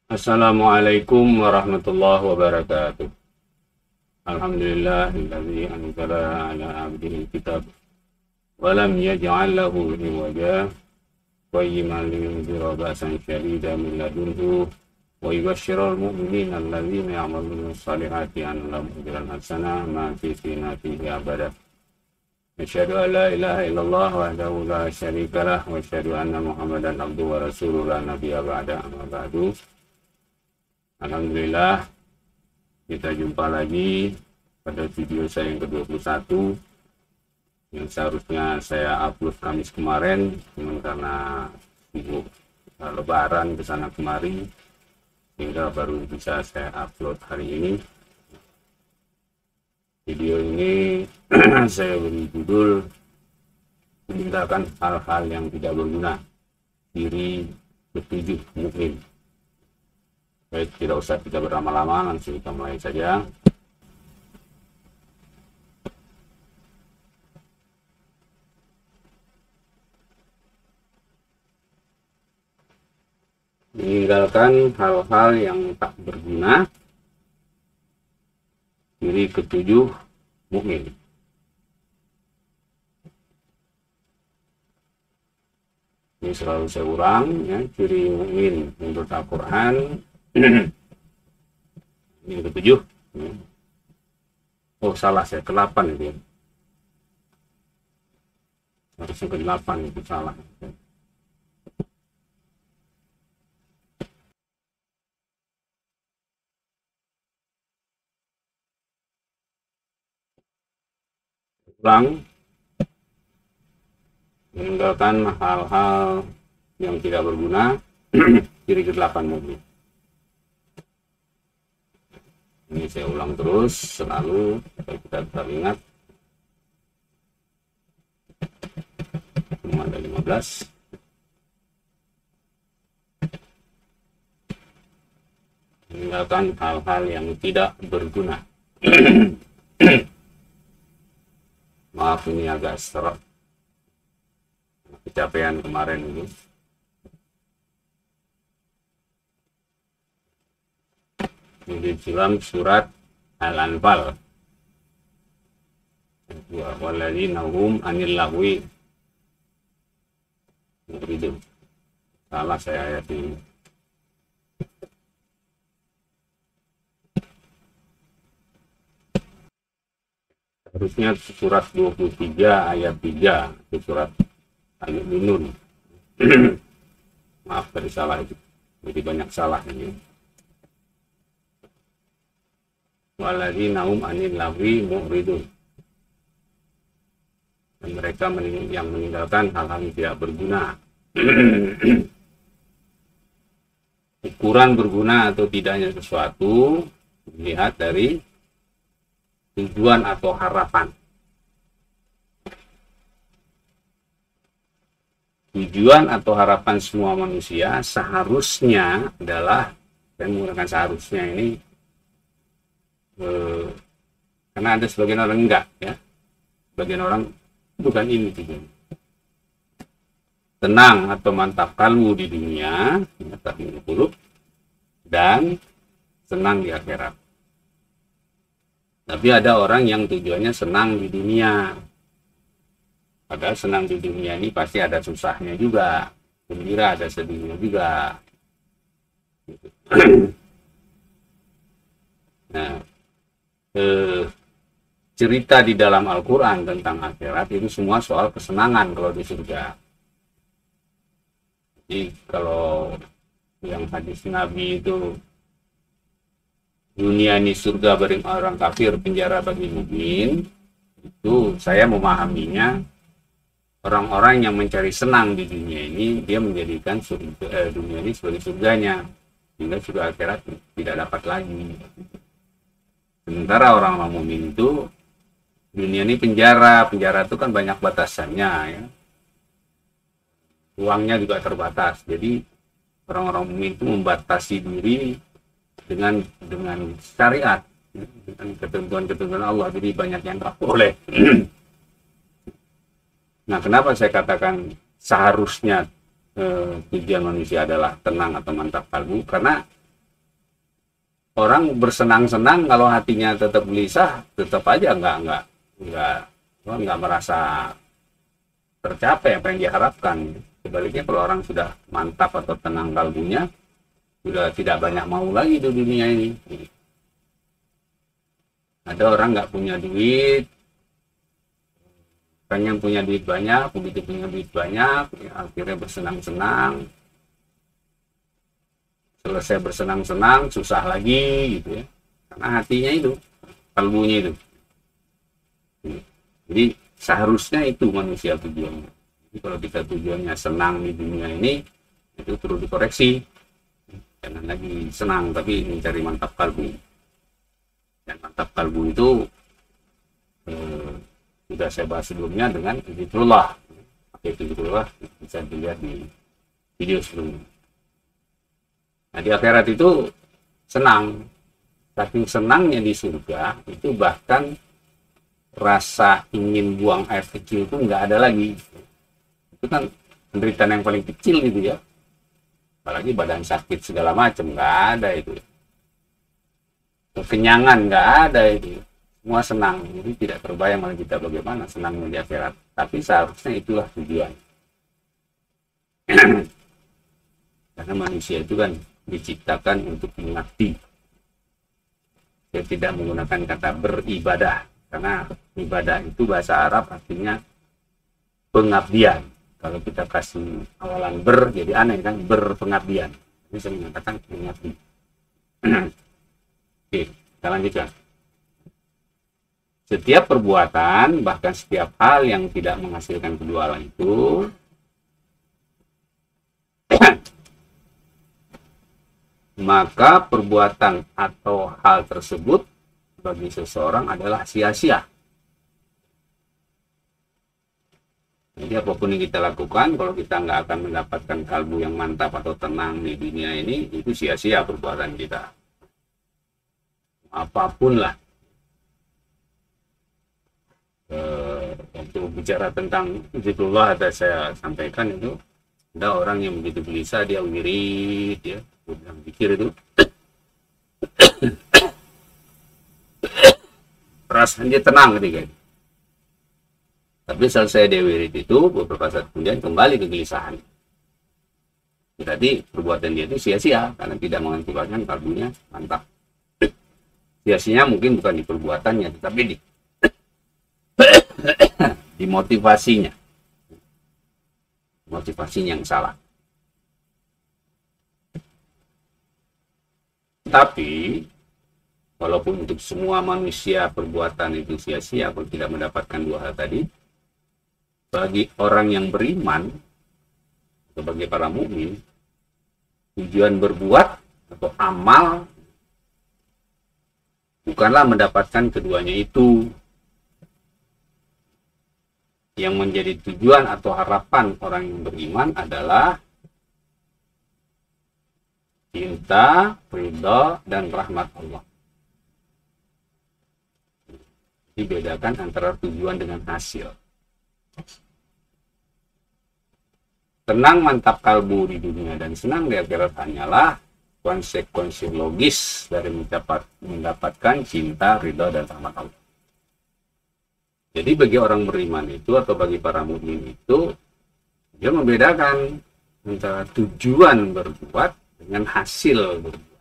Assalamualaikum warahmatullahi wabarakatuh. Alhamdulillahilladzi anzala ala abdihil kitab wa lam yaj'al lahu iwaja qayyiman liyunzira ba'san syadidan min ladunhu wa yubashshiral mu'minina alladzina ya'maluna shalihati anna lahum ajran hasanah ma'akithina fihi abada. Asyhadu an la ilaha illallah wahdahu la syarika lah wa asyhadu anna Muhammadan abduhu wa rasuluhu la nabiyya ba'da amma ba'du. Alhamdulillah, kita jumpa lagi pada video saya yang ke-21 yang seharusnya saya upload Kamis kemarin, cuman karena sibuk lebaran kesana kemari sehingga baru bisa saya upload hari ini. Video ini saya beri judul meninggalkan hal-hal yang tidak berguna, ciri ketujuh mukmin. Baik, tidak usah kita berlama-lama, langsung kita mulai saja. Meninggalkan hal-hal yang tak berguna, ciri ketujuh mukmin. Ini selalu saya ulang ya, ciri mukmin menurut Al-Quran. Ini ke-7. Oh salah, saya ke-8 itu. Harusnya ke-8 itu salah. Ulang. Meninggalkan hal-hal yang tidak berguna, ciri ke-8 mukmin. Ini saya ulang terus selalu supaya kita teringat. Cuma ada 15. Meninggalkan hal-hal yang tidak berguna. Maaf, ini agak seret, kecapean kemarin ini. Ini dalam surat Al-Anfal. Walladzina hum anil lahwi mu'ridun. Salah saya ayat ini. Harusnya surat 23 ayat 3 itu surat Al-Mu'minun. Maaf tadi salah itu. Jadi banyak salah ini. Walladzina hum anil lahwi mu'ridun. Dan mereka yang meninggalkan hal-hal yang tidak berguna. Ukuran berguna atau tidaknya sesuatu dilihat dari tujuan atau harapan. Tujuan atau harapan semua manusia seharusnya adalah, saya menggunakan seharusnya ini karena ada sebagian orang enggak ya, sebagian orang bukan ini tujuan. Tenang atau mantap kalbu di dunia, tapi buruk, dan senang di akhirat. Tapi ada orang yang tujuannya senang di dunia, padahal senang di dunia ini pasti ada susahnya juga, gembira ada sedihnya juga. Nah, cerita di dalam Al-Quran tentang akhirat itu semua soal kesenangan kalau di surga. Jadi kalau yang hadis Nabi itu dunia ini surga bagi orang kafir, penjara bagi mukmin, itu saya memahaminya orang-orang yang mencari senang di dunia ini, dia menjadikan dunia ini sebagai surganya, sehingga surga akhirat tidak dapat lagi. Sementara orang-orang mukmin itu dunia ini penjara itu kan banyak batasannya ya. Uangnya juga terbatas. Jadi orang-orang mukmin itu membatasi diri dengan syariat, dengan ketentuan-ketentuan Allah. Jadi banyak yang tak boleh. Nah, kenapa saya katakan seharusnya tujuan manusia adalah tenang atau mantap kalbu? Karena orang bersenang-senang kalau hatinya tetap gelisah, tetap aja nggak merasa tercapai apa yang diharapkan. Sebaliknya kalau orang sudah mantap atau tenang kalbunya, sudah tidak banyak mau lagi di dunia ini. Ada orang nggak punya duit, pengen punya duit banyak, begitu punya duit banyak, ya, akhirnya bersenang-senang. Selesai bersenang-senang, susah lagi gitu ya. Karena hatinya itu, kalbunya itu. Jadi seharusnya itu manusia tujuannya. Jadi kalau kita tujuannya senang di dunia ini, itu perlu dikoreksi. Jangan lagi senang, tapi mencari mantap kalbu. Dan mantap kalbu itu sudah saya bahas sebelumnya dengan zikrullah. Pakai zikrullah bisa dilihat di video sebelumnya. Nah, di akhirat itu senang. Saking senangnya di surga, itu bahkan rasa ingin buang air kecil itu nggak ada lagi. Itu kan penderitaan yang paling kecil gitu ya. Apalagi badan sakit segala macam, nggak ada itu. Kekenyangan nggak ada itu. Semua senang. Jadi tidak terbayang oleh kita bagaimana senangnya di akhirat. Tapi seharusnya itulah tujuan. Karena manusia itu kan diciptakan untuk mengabdi. Saya tidak menggunakan kata beribadah. Karena ibadah itu bahasa Arab artinya pengabdian. Kalau kita kasih awalan jadi aneh kan, berpengabdian. Ini saya mengatakan mengabdi. Oke, kita lanjutkan. Setiap perbuatan, bahkan setiap hal yang tidak menghasilkan kedua hal itu, maka perbuatan atau hal tersebut bagi seseorang adalah sia-sia. Jadi apapun yang kita lakukan, kalau kita nggak akan mendapatkan kalbu yang mantap atau tenang di dunia ini, itu sia-sia perbuatan kita. Apapun lah. Untuk bicara tentang zikrullah, ada saya sampaikan itu, ada orang yang begitu gelisah, dia wirid, ya, bilang pikir itu, perasaan dia tenang ketika itu. Tapi selesai dia wirid itu, beberapa saat kemudian kembali kegelisahan. Berarti perbuatan dia itu sia-sia, karena tidak mengakibatkan kalbunya mantap. Sia-sianya mungkin bukan di perbuatannya, tetapi di motivasinya. Motivasinya yang salah. Tapi walaupun untuk semua manusia perbuatan itu sia-sia kalau tidak mendapatkan dua hal tadi, bagi orang yang beriman sebagai para mukmin, tujuan berbuat atau amal bukanlah mendapatkan keduanya itu. Yang menjadi tujuan atau harapan orang yang beriman adalah cinta, ridha, dan rahmat Allah. Dibedakan antara tujuan dengan hasil. Tenang mantap kalbu di dunia dan senang di akhirat hanyalah konsekuensi logis dari mendapatkan cinta, ridha, dan rahmat Allah. Jadi bagi orang beriman itu atau bagi para mukmin itu, dia membedakan antara tujuan berbuat dengan hasil berbuat.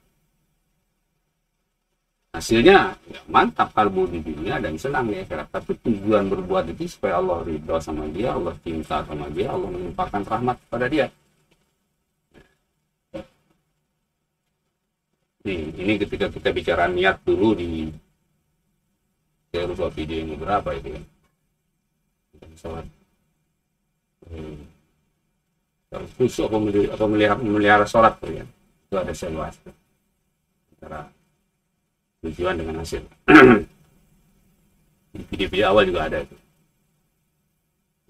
Hasilnya ya, mantap kalbu di dunia dan senang di akhirat. Tapi tujuan berbuat itu supaya Allah ridha sama dia, Allah cinta sama dia, Allah melimpahkan rahmat pada dia. Ini ketika kita bicara niat dulu di saya lupa video yang berapa itu kan. Sholat. Khusus apa melihara sholat tuh ya. Itu ada saya bahas. Antara tujuan dengan hasil. Di video-video awal juga ada itu.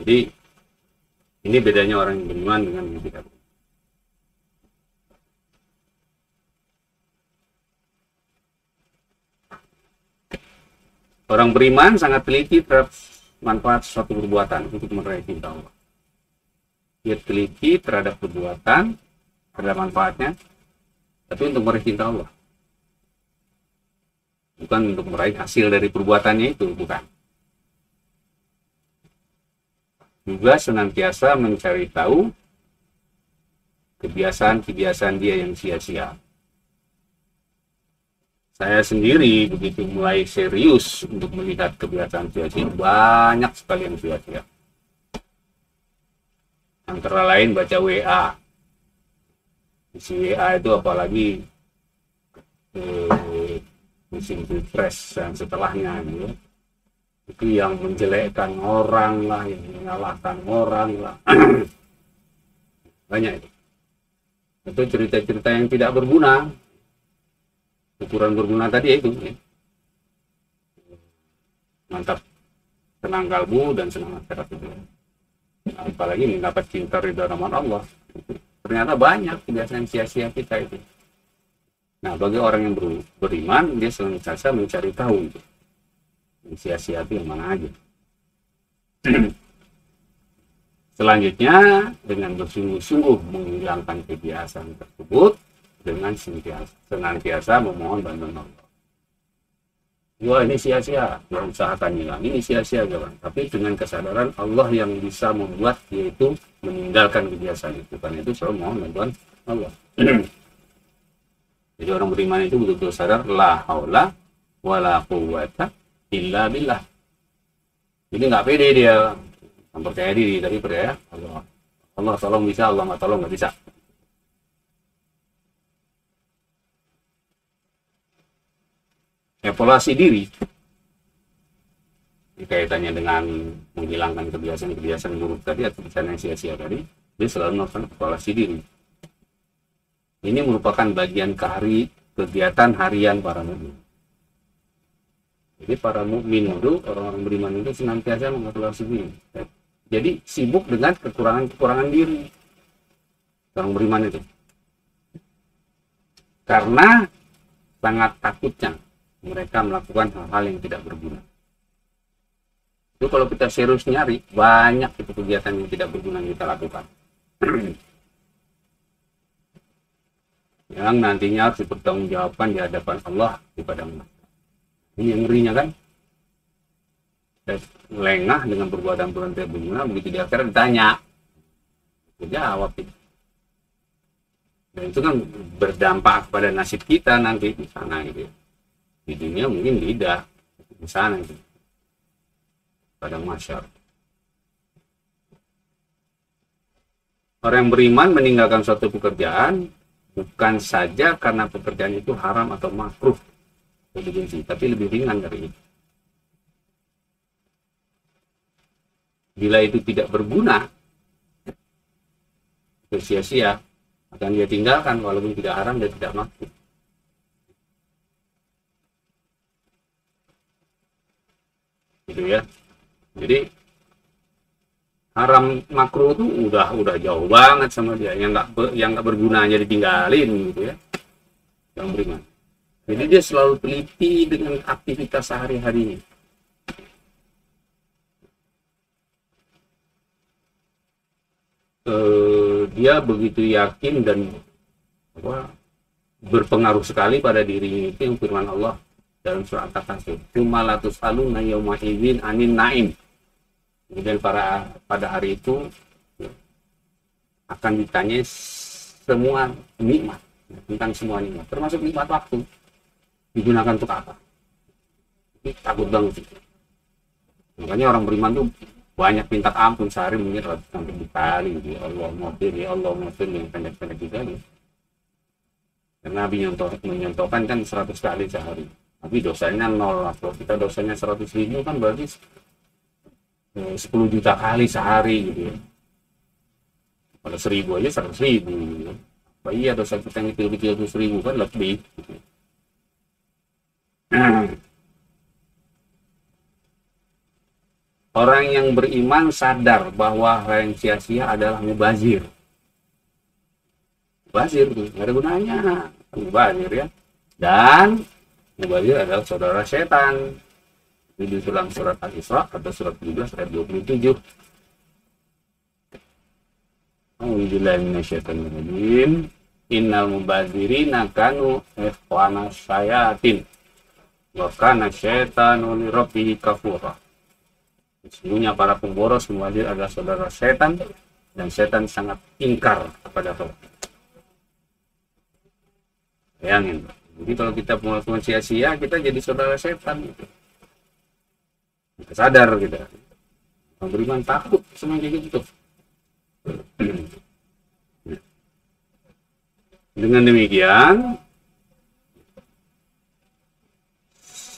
Jadi ini bedanya orang yang beriman dengan yang tidak. Orang beriman sangat teliti terhadap manfaat suatu perbuatan untuk meraih cinta Allah. Dia teliti terhadap perbuatan, terhadap manfaatnya, tapi untuk meraih cinta Allah. bukan untuk meraih hasil dari perbuatannya itu, bukan. Juga senantiasa mencari tahu kebiasaan-kebiasaan dia yang sia-sia. Saya sendiri begitu mulai serius untuk melihat kebiasaan sia-sia, banyak sekali yang sia-sia. Antara lain baca WA. Isi WA itu apalagi musim pilpres dan setelahnya gitu. Itu yang menjelekkan orang lah, yang menyalahkan orang lah. Banyak itu. Itu cerita-cerita yang tidak berguna. Ukuran berguna tadi itu ya. Mantap, senang kalbu dan senang akhirat itu. Apalagi mendapat cinta ridha rahmat Allah. Ternyata banyak kebiasaan sia-sia kita itu. Nah, bagi orang yang beriman, dia senantiasa mencari tahu itu. Yang sia-sia itu yang mana aja. Selanjutnya, dengan bersungguh-sungguh menghilangkan kebiasaan tersebut, dengan senantiasa memohon bantuan Allah. Wah, ini sia-sia, yang usahakan hilang. Ini sia-sia, kawan. Tapi dengan kesadaran Allah yang bisa membuat dia itu meninggalkan kebiasaan itu. Karena itu selalu mohon bantuan Allah. Jadi orang beriman itu betul-betul sadar, la haula wala quwwata illa billah. Jadi nggak pede dia, percaya diri, tapi percaya Allah. Allah tolong bisa, Allah nggak tolong nggak bisa. Evaluasi diri kaitannya dengan menghilangkan kebiasaan-kebiasaan buruk tadi atau kebiasaan yang sia-sia tadi, dia selalu melakukan evaluasi diri. Ini merupakan bagian kegiatan harian para mukmin. Jadi para mukmin itu, orang-orang beriman itu senantiasa mengevaluasi diri. Jadi sibuk dengan kekurangan-kekurangan diri orang beriman itu. Karena sangat takutnya mereka melakukan hal-hal yang tidak berguna. Itu kalau kita serius nyari, banyak itu kegiatan yang tidak berguna yang kita lakukan. Yang nantinya harus dipertanggungjawabkan di hadapan Allah di padang mahsyar. Ini yang ngerinya kan? Lengah dengan perbuatan-perbuatan tidak berguna, begitu di akhirat ditanya, jawab itu. Dan itu kan berdampak pada nasib kita nanti di sana gitu. Di dunia mungkin tidak, di sana gitu. Padang mahsyar. Orang yang beriman meninggalkan suatu pekerjaan bukan saja karena pekerjaan itu haram atau makruh, tapi lebih ringan dari itu. Bila itu tidak berguna, itu sia-sia, akan dia tinggalkan walaupun tidak haram dan tidak makruh. Gitu ya. Jadi haram makruh itu udah jauh banget sama dia, yang nggak berguna aja ditinggalin gitu ya, yang beriman. Jadi dia selalu teliti dengan aktivitas sehari-harinya. Dia begitu yakin dan berpengaruh sekali pada dirinya itu yang firman Allah dalam surat At-Takasur, "Tsumalatus aluna yauma idzin anin naim." Kemudian pada hari itu akan ditanya semua nikmat, tentang semua nikmat, termasuk nikmat waktu, digunakan untuk apa. Ini takut banget. Makanya orang beriman tuh banyak minta ampun sehari mungkin ratusan ribu kali. Ya Allah maafin, ya Allah maafin, yang pendek-pendek juga nih. Karena Nabi menyontohkan kan 100 kali sehari. Tapi dosanya 0. Kalau kita dosanya 100.000 kan berarti 10 juta kali sehari gitu ya. Kalau 1000 aja 100.000 gitu ya. Apa iya dosa kita yang kecil-kecil itu 1000 kan lebih gitu. Orang yang beriman sadar bahwa hal yang sia-sia adalah mubazir. Mubazir tuh nggak ada gunanya, mubazir ya. Dan mubazir adalah saudara setan. Ini di dalam surat Al-Isra atau surat 17 ayat 27. A'udzubillahi minasyaitonir rajim. Innal mubazirina kanu ikhwana syayatin. Wa kana syaitanu li rabbih kafura. Sesungguhnya para pemboros muhajir adalah saudara setan, dan setan sangat ingkar kepada Allah. Bayangin, jadi kalau kita melakukan sia-sia, kita jadi saudara setan. Kita sadar kita. Orang beriman takut sama kayak gitu. Dengan demikian,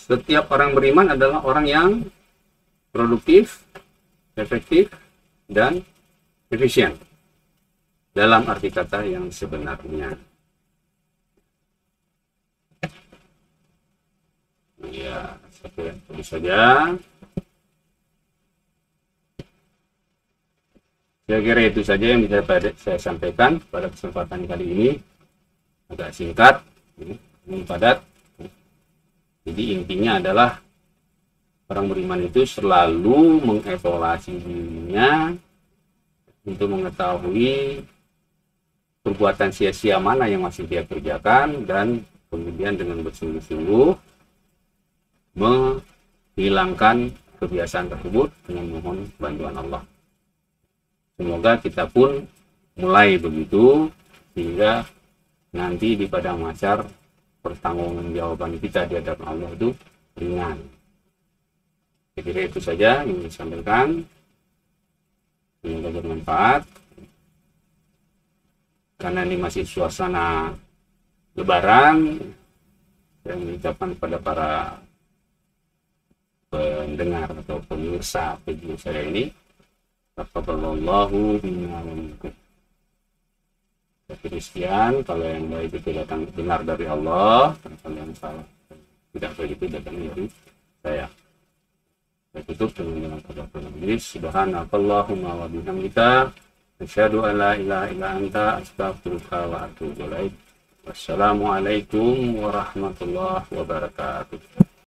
setiap orang beriman adalah orang yang produktif, efektif, dan efisien dalam arti kata yang sebenarnya. Ya, itu saja. Saya kira itu saja yang bisa saya sampaikan pada kesempatan kali ini. Agak singkat, ini padat. Jadi intinya adalah orang beriman itu selalu mengevaluasi dirinya untuk mengetahui perbuatan sia-sia mana yang masih dia kerjakan, dan kemudian dengan bersungguh-sungguh menghilangkan kebiasaan tersebut dengan mohon bantuan Allah. Semoga kita pun mulai begitu, sehingga nanti di padang mahsyar pertanggungjawaban kita di hadapan Allah itu ringan. Saya kira itu saja yang disampaikan. Semoga bermanfaat. Karena ini masih suasana Lebaran, saya mengucapkan kepada para pendengar atau pemirsa video saya ini, taqabbalallahu minna wa minkum. Sekian, kalau yang baik itu datang benar dari Allah, kalau yang salah tidak baik itu datang dari saya. Saya tutup dengan kata-kata Nabi, subhanakallahumma wa bihamdika, asyhadu an la ilaha illa anta, astaghfiruka wa atubu ilaik. Wassalamualaikum warahmatullahi wabarakatuh.